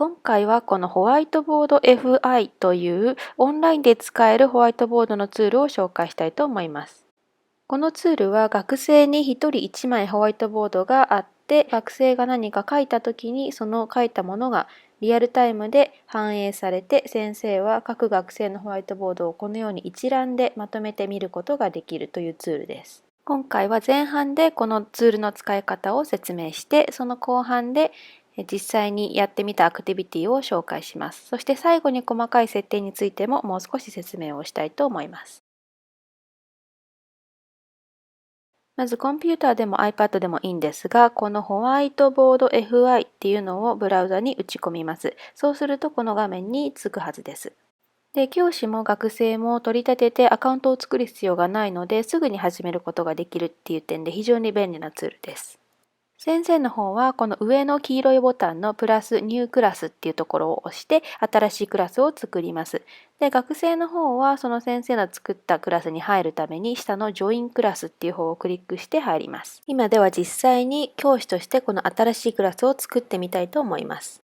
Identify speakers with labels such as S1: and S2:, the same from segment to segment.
S1: 今回はこのホワイトボード FI というオンラインで使えるホワイトボードのツールを紹介したいと思います。このツールは学生に1人1枚ホワイトボードがあって、学生が何か書いた時にその書いたものがリアルタイムで反映されて、先生は各学生のホワイトボードをこのように一覧でまとめて見ることができるというツールです。今回は前半でこのツールの使い方を説明して、その後半で実際にやってみたアクティビティを紹介します。そして最後に細かい設定についてももう少し説明をしたいと思います。まずコンピューターでも iPad でもいいんですが、このホワイトボード FI っていうのをブラウザに打ち込みます。そうするとこの画面につくはずです。で、教師も学生も取り立ててアカウントを作る必要がないので、すぐに始めることができるっていう点で非常に便利なツールです。先生の方はこの上の黄色いボタンのプラスニュークラスっていうところを押して新しいクラスを作ります。で、学生の方はその先生の作ったクラスに入るために下のジョインクラスっていう方をクリックして入ります。今では実際に教師としてこの新しいクラスを作ってみたいと思います。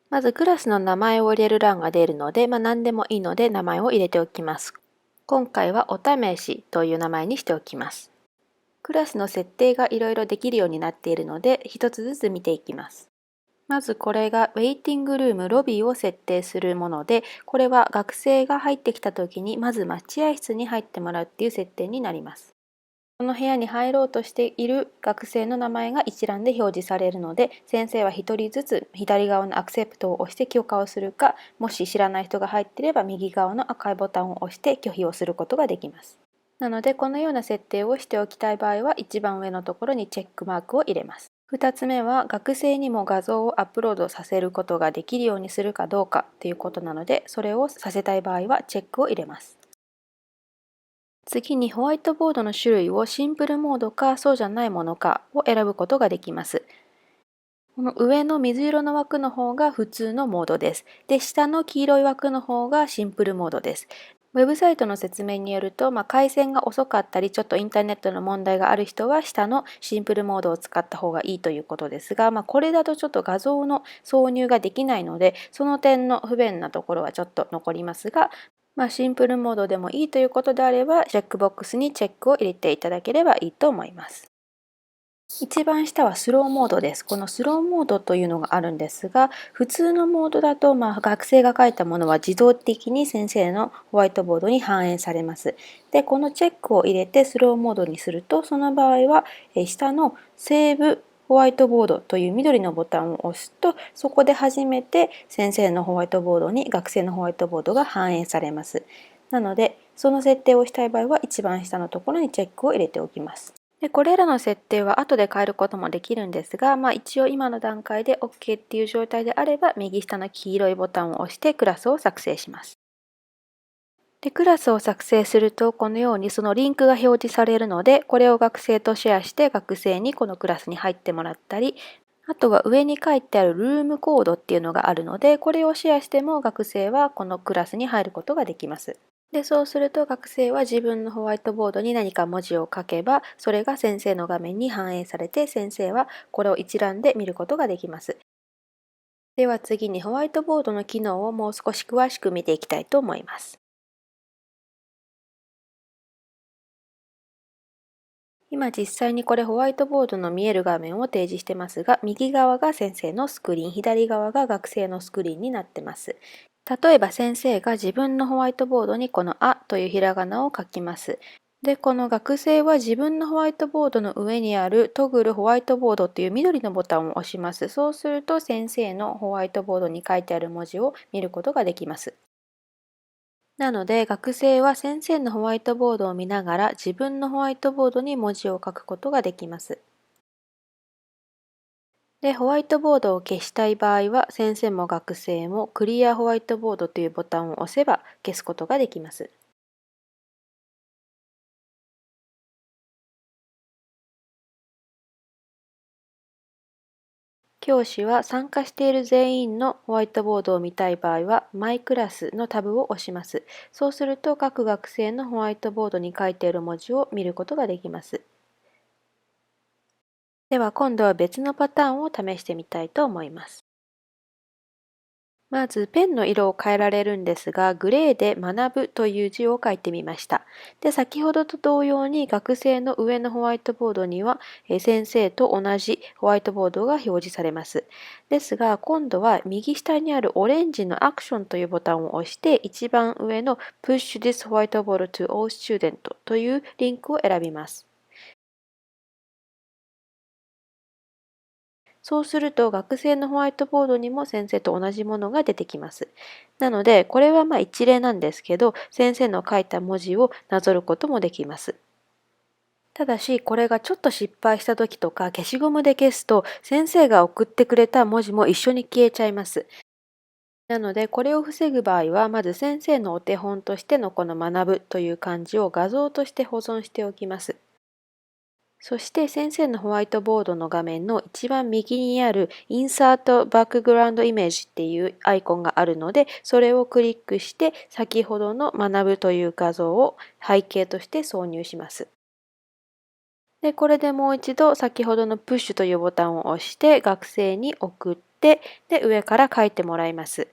S1: まずクラスの名前を入れる欄が出るので、何でもいいので名前を入れておきます。今回はお試しという名前にしておきます。クラスの設定がいろいろできるようになっているので、一つずつ見ていきます。まずこれがウェイティングルームロビーを設定するもので、これは学生が入ってきた時にまず待合室に入ってもらうっていう設定になります。この部屋に入ろうとしている学生の名前が一覧で表示されるので、先生は一人ずつ左側のアクセプトを押して許可をするか、もし知らない人が入っていれば右側の赤いボタンを押して拒否をすることができます。なのでこのような設定をしておきたい場合は一番上のところにチェックマークを入れます。2つ目は学生にも画像をアップロードさせることができるようにするかどうかということなので、それをさせたい場合はチェックを入れます。次にホワイトボードの種類をシンプルモードかそうじゃないものかを選ぶことができます。この上の水色の枠の方が普通のモードです。で、下の黄色い枠の方がシンプルモードです。ウェブサイトの説明によると、回線が遅かったり、ちょっとインターネットの問題がある人は、下のシンプルモードを使った方がいいということですが、これだとちょっと画像の挿入ができないので、その点の不便なところはちょっと残りますが、シンプルモードでもいいということであれば、チェックボックスにチェックを入れていただければいいと思います。一番下はスローモードです。このスローモードというのがあるんですが、普通のモードだと、学生が書いたものは自動的に先生のホワイトボードに反映されます。で、このチェックを入れてスローモードにすると、その場合は下のセーブホワイトボードという緑のボタンを押すと、そこで初めて先生のホワイトボードに学生のホワイトボードが反映されます。なので、その設定をしたい場合は一番下のところにチェックを入れておきます。で、これらの設定は後で変えることもできるんですが、一応今の段階で OK っていう状態であれば、右下の黄色いボタンを押してクラスを作成します。で、クラスを作成すると、このようにそのリンクが表示されるので、これを学生とシェアして学生にこのクラスに入ってもらったり、あとは上に書いてあるルームコードっていうのがあるので、これをシェアしても学生はこのクラスに入ることができます。で、そうすると学生は自分のホワイトボードに何か文字を書けば、それが先生の画面に反映されて、先生はこれを一覧で見ることができます。では次にホワイトボードの機能をもう少し詳しく見ていきたいと思います。今実際にこれホワイトボードの見える画面を提示してますが、右側が先生のスクリーン、左側が学生のスクリーンになってます。例えば先生が自分のホワイトボードにこのあというひらがなを書きます。で、この学生は自分のホワイトボードの上にあるトグルホワイトボードという緑のボタンを押します。そうすると先生のホワイトボードに書いてある文字を見ることができます。なので学生は先生のホワイトボードを見ながら自分のホワイトボードに文字を書くことができます。で、ホワイトボードを消したい場合は先生も学生もクリアホワイトボードというボタンを押せば消すことができます。教師は参加している全員のホワイトボードを見たい場合は、マイクラスのタブを押します。そうすると、各学生のホワイトボードに書いている文字を見ることができます。では、今度は別のパターンを試してみたいと思います。まずペンの色を変えられるんですが、グレーで学ぶという字を書いてみました。で、先ほどと同様に学生の上のホワイトボードには先生と同じホワイトボードが表示されます。ですが、今度は右下にあるオレンジのアクションというボタンを押して、一番上の Push this whiteboard to all students というリンクを選びます。そうすると学生のホワイトボードにも先生と同じものが出てきます。なので、これは一例なんですけど、先生の書いた文字をなぞることもできます。ただし、これがちょっと失敗した時とか、消しゴムで消すと、先生が送ってくれた文字も一緒に消えちゃいます。なので、これを防ぐ場合は、まず先生のお手本としてのこの学ぶという漢字を画像として保存しておきます。そして先生のホワイトボードの画面の一番右にある Insert Background Image っていうアイコンがあるので、それをクリックして先ほどの学ぶという画像を背景として挿入します。で、これでもう一度先ほどのプッシュというボタンを押して学生に送って、で、上から書いてもらいます。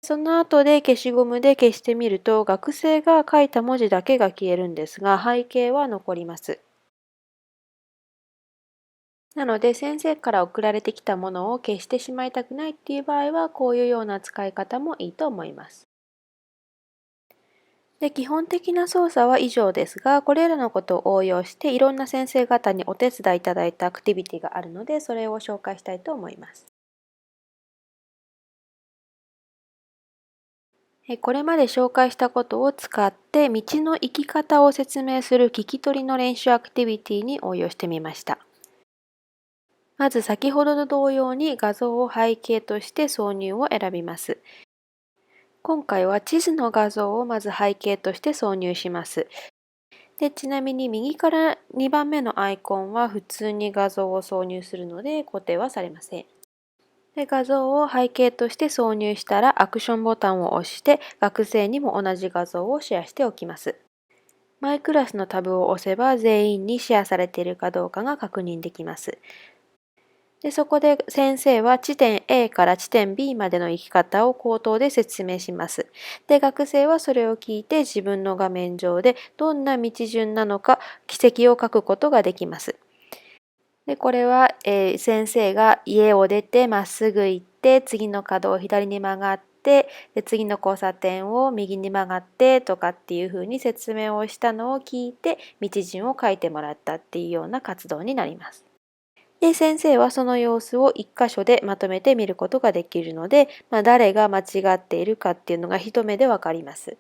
S1: その後で消しゴムで消してみると、学生が書いた文字だけが消えるんですが、背景は残ります。なので、先生から送られてきたものを消してしまいたくないっていう場合は、こういうような使い方もいいと思います。で、基本的な操作は以上ですが、これらのことを応用して、いろんな先生方にお手伝いいただいたアクティビティがあるので、それを紹介したいと思います。これまで紹介したことを使って、道の行き方を説明する聞き取りの練習アクティビティに応用してみました。まず先ほどと同様に画像を背景として挿入を選びます。今回は地図の画像をまず背景として挿入します。で、ちなみに右から2番目のアイコンは普通に画像を挿入するので固定はされません。で、画像を背景として挿入したらアクションボタンを押して学生にも同じ画像をシェアしておきます。マイクラスのタブを押せば全員にシェアされているかどうかが確認できます。で、そこで先生は地点 A から地点 B までの行き方を口頭で説明します。で、学生はそれを聞いて自分の画面上でどんな道順なのか軌跡を書くことができます。で、これは、先生が家を出てまっすぐ行って、次の角を左に曲がって、で、次の交差点を右に曲がってとかっていうふうに説明をしたのを聞いて、道順を書いてもらったっていうような活動になります。で、先生はその様子を一箇所でまとめて見ることができるので、誰が間違っているかっていうのが一目でわかります。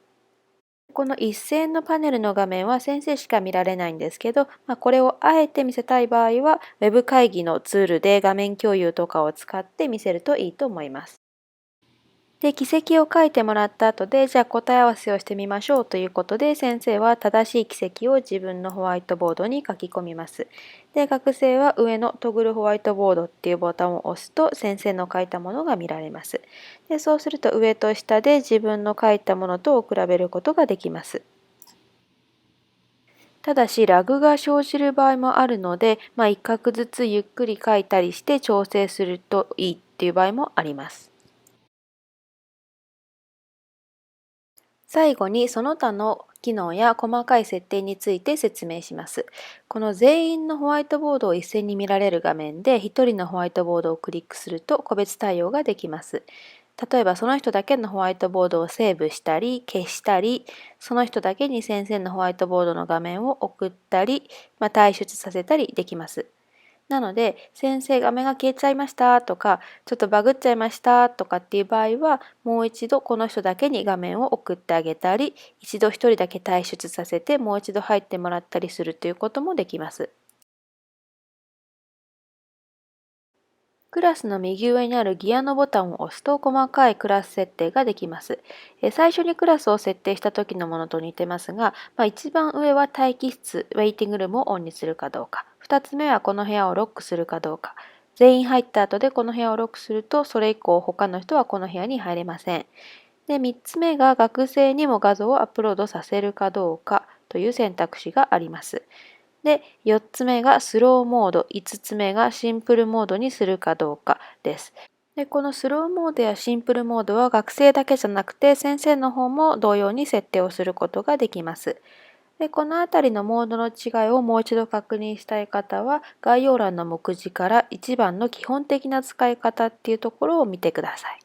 S1: この一斉のパネルの画面は先生しか見られないんですけど、これをあえて見せたい場合は、ウェブ会議のツールで画面共有とかを使って見せるといいと思います。で、軌跡を書いてもらった後で、じゃあ答え合わせをしてみましょうということで、先生は正しい軌跡を自分のホワイトボードに書き込みます。で、学生は上のトグルホワイトボードっていうボタンを押すと、先生の書いたものが見られます。で、そうすると上と下で自分の書いたものと比べることができます。ただし、ラグが生じる場合もあるので、一画ずつゆっくり書いたりして調整するといいっていう場合もあります。最後にその他の機能や細かい設定について説明します。この全員のホワイトボードを一斉に見られる画面で1人のホワイトボードをクリックすると個別対応ができます。例えばその人だけのホワイトボードをセーブしたり消したり、その人だけに先生のホワイトボードの画面を送ったり、退出させたりできます。なので、先生画面が消えちゃいましたとか、ちょっとバグっちゃいましたとかっていう場合は、もう一度この人だけに画面を送ってあげたり、一度一人だけ退出させてもう一度入ってもらったりするということもできます。クラスの右上にあるギアのボタンを押すと細かいクラス設定ができます。最初にクラスを設定した時のものと似てますが、一番上は待機室、ウェイティングルームをオンにするかどうか。2つ目はこの部屋をロックするかどうか。全員入った後でこの部屋をロックすると、それ以降他の人はこの部屋に入れません。で、3つ目が学生にも画像をアップロードさせるかどうかという選択肢があります。で、4つ目がスローモード、5つ目がシンプルモードにするかどうかです。で、このスローモードやシンプルモードは学生だけじゃなくて先生の方も同様に設定をすることができます。で、このあたりのモードの違いをもう一度確認したい方は概要欄の目次から1番の基本的な使い方っていうところを見てください。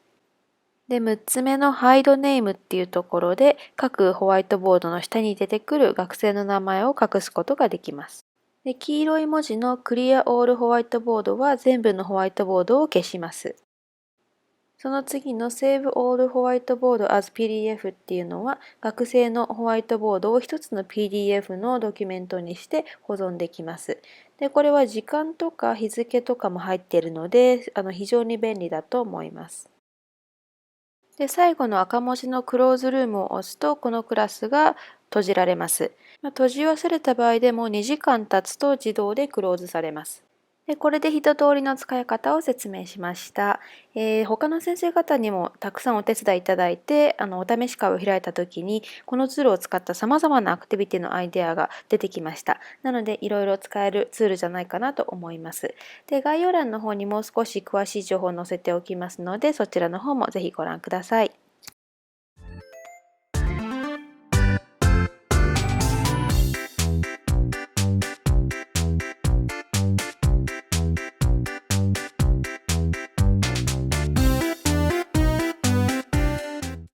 S1: で、6つ目のハイドネームっていうところで各ホワイトボードの下に出てくる学生の名前を隠すことができます。で、黄色い文字のクリアオールホワイトボードは全部のホワイトボードを消します。その次の Save All White Board as PDF っていうのは学生のホワイトボードを一つの PDF のドキュメントにして保存できます。で、これは時間とか日付とかも入っているので、非常に便利だと思います。で、最後の赤文字のクローズルームを押すと、このクラスが閉じられます。閉じ忘れた場合でも2時間経つと自動でクローズされます。で、これで一通りの使い方を説明しました。他の先生方にもたくさんお手伝いいただいて、お試し会を開いた時に、このツールを使った様々なアクティビティのアイデアが出てきました。なので、いろいろ使えるツールじゃないかなと思います。で、概要欄の方にも少し詳しい情報を載せておきますので、そちらの方もぜひご覧ください。